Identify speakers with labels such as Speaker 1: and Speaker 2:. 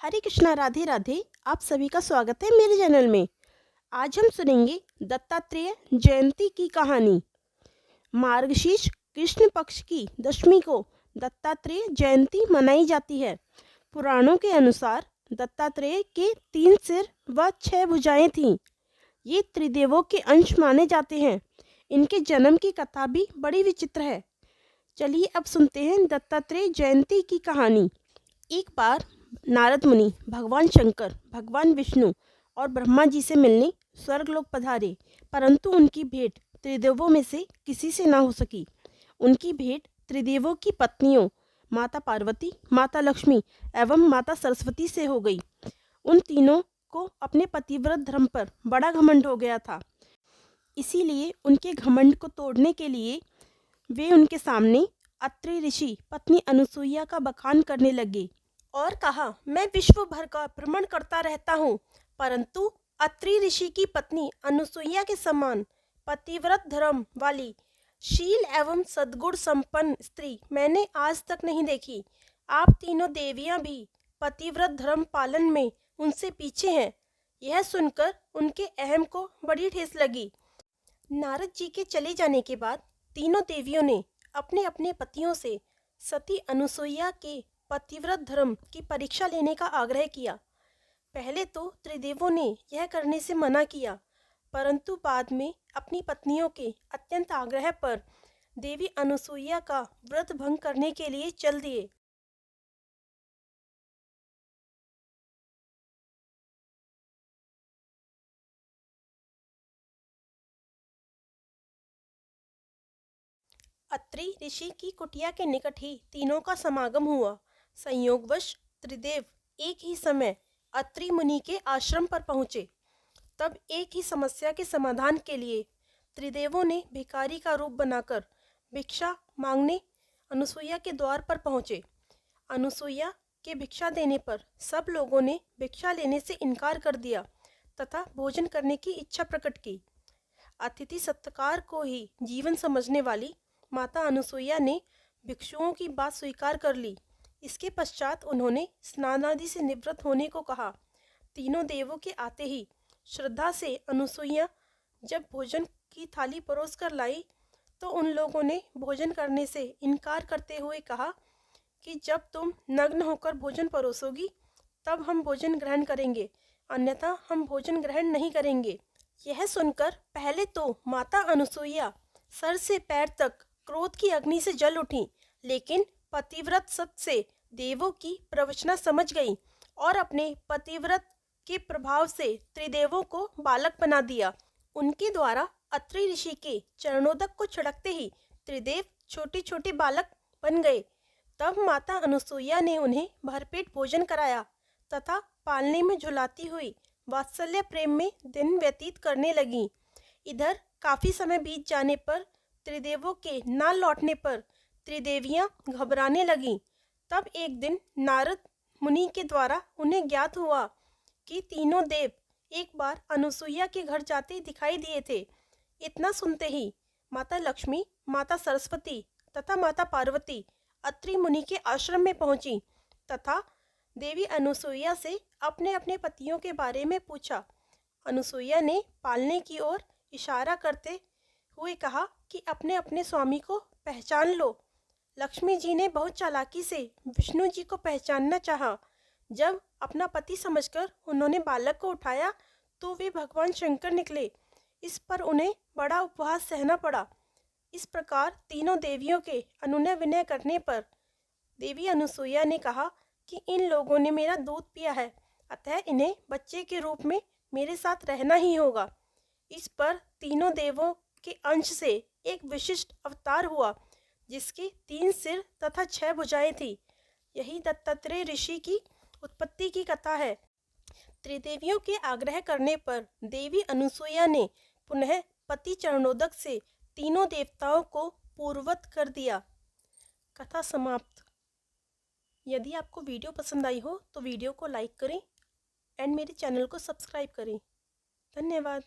Speaker 1: हरे कृष्णा, राधे राधे। आप सभी का स्वागत है मेरे चैनल में। आज हम सुनेंगे दत्तात्रेय जयंती की कहानी। मार्गशीर्ष कृष्ण पक्ष की दशमी को दत्तात्रेय जयंती मनाई जाती है। पुराणों के अनुसार दत्तात्रेय के 3 सिर व 6 भुजाएं थीं। ये त्रिदेवों के अंश माने जाते हैं। इनके जन्म की कथा भी बड़ी विचित्र है। चलिए अब सुनते हैं दत्तात्रेय जयंती की कहानी। एक बार नारद मुनि भगवान शंकर, भगवान विष्णु और ब्रह्मा जी से मिलने स्वर्गलोक पधारे, परंतु उनकी भेंट त्रिदेवों में से किसी से न हो सकी। उनकी भेंट त्रिदेवों की पत्नियों माता पार्वती, माता लक्ष्मी एवं माता सरस्वती से हो गई। उन तीनों को अपने पतिव्रत धर्म पर बड़ा घमंड हो गया था। इसीलिए उनके घमंड को तोड़ने के लिए वे उनके सामने अत्रि ऋषि पत्नी अनुसुईया का बखान करने लगे और कहा, मैं विश्व भर का भ्रमण करता रहता हूँ, परंतु अत्रि ऋषि की पत्नी अनुसुईया के समान पतिव्रत धर्म वाली, शील एवं सद्गुण संपन्न स्त्री मैंने आज तक नहीं देखी। आप तीनों देवियां भी पतिव्रत धर्म पालन में उनसे पीछे हैं। यह सुनकर उनके अहम को बड़ी ठेस लगी। नारद जी के चले जाने के बाद तीनों देवियों ने अपने अपने पतियों से सती अनुसुईया के पतिव्रत धर्म की परीक्षा लेने का आग्रह किया। पहले तो त्रिदेवों ने यह करने से मना किया, परंतु बाद में अपनी पत्नियों के अत्यंत आग्रह पर देवी अनुसुईया का व्रत भंग करने के लिए चल दिए। अत्रि ऋषि की कुटिया के निकट ही तीनों का समागम हुआ। संयोगवश त्रिदेव एक ही समय अत्रि मुनि के आश्रम पर पहुंचे। तब एक ही समस्या के समाधान के लिए त्रिदेवों ने भिखारी का रूप बनाकर भिक्षा मांगने अनुसुईया के द्वार पर पहुंचे। अनुसुईया के भिक्षा देने पर सब लोगों ने भिक्षा लेने से इनकार कर दिया तथा भोजन करने की इच्छा प्रकट की। अतिथि सत्कार को ही जीवन समझने वाली माता अनुसुईया ने भिक्षुओं की बात स्वीकार कर ली। इसके पश्चात उन्होंने स्नान आदि से निवृत्त होने को कहा। तीनों देवों के आते ही श्रद्धा से अनुसुईया जब भोजन की थाली परोस कर लाई तो उन लोगों ने भोजन करने से इनकार करते हुए कहा कि जब तुम नग्न होकर भोजन परोसोगी तब हम भोजन ग्रहण करेंगे, अन्यथा हम भोजन ग्रहण नहीं करेंगे। यह सुनकर पहले तो माता अनुसुईया सर से पैर तक क्रोध की अग्नि से जल उठी, लेकिन पतिव्रत सत से देवों की प्रवचना समझ गई और अपने पतिव्रत के प्रभाव से त्रिदेवों को बालक बना दिया। उनके द्वारा अत्रि ऋषि के चरणोदक को छिड़कते ही त्रिदेव छोटे छोटे बालक बन गए। तब माता अनुसुईया ने उन्हें भरपेट भोजन कराया तथा पालने में झुलाती हुई वात्सल्य प्रेम में दिन व्यतीत करने लगी। इधर काफी समय बीत जाने पर त्रिदेवों के न लौटने पर त्रिदेवियां घबराने लगीं। तब एक दिन नारद मुनि के द्वारा उन्हें ज्ञात हुआ कि तीनों देव एक बार अनुसुईया के घर जाते दिखाई दिए थे। इतना सुनते ही माता लक्ष्मी, माता सरस्वती तथा माता पार्वती अत्रि मुनि के आश्रम में पहुंची तथा देवी अनुसुईया से अपने अपने पतियों के बारे में पूछा। अनुसुईया ने पालने की ओर इशारा करते हुए कहा कि अपने अपने स्वामी को पहचान लो। लक्ष्मी जी ने बहुत चालाकी से विष्णु जी को पहचानना चाहा। जब अपना पति समझकर उन्होंने बालक को उठाया तो वे भगवान शंकर निकले। इस पर उन्हें बड़ा उपहास सहना पड़ा। इस प्रकार तीनों देवियों के अनुनय विनय करने पर देवी अनुसुईया ने कहा कि इन लोगों ने मेरा दूध पिया है, अतः इन्हें बच्चे के रूप में मेरे साथ रहना ही होगा। इस पर तीनों देवों के अंश से एक विशिष्ट अवतार हुआ जिसके 3 सिर तथा 6 भुजाएं थी। यही दत्तात्रेय ऋषि की उत्पत्ति की कथा है। त्रिदेवियों के आग्रह करने पर देवी अनुसुईया ने पुनः पति चरणोदक से तीनों देवताओं को पूर्ववत कर दिया। कथा समाप्त। यदि आपको वीडियो पसंद आई हो तो वीडियो को लाइक करें एंड मेरे चैनल को सब्सक्राइब करें। धन्यवाद।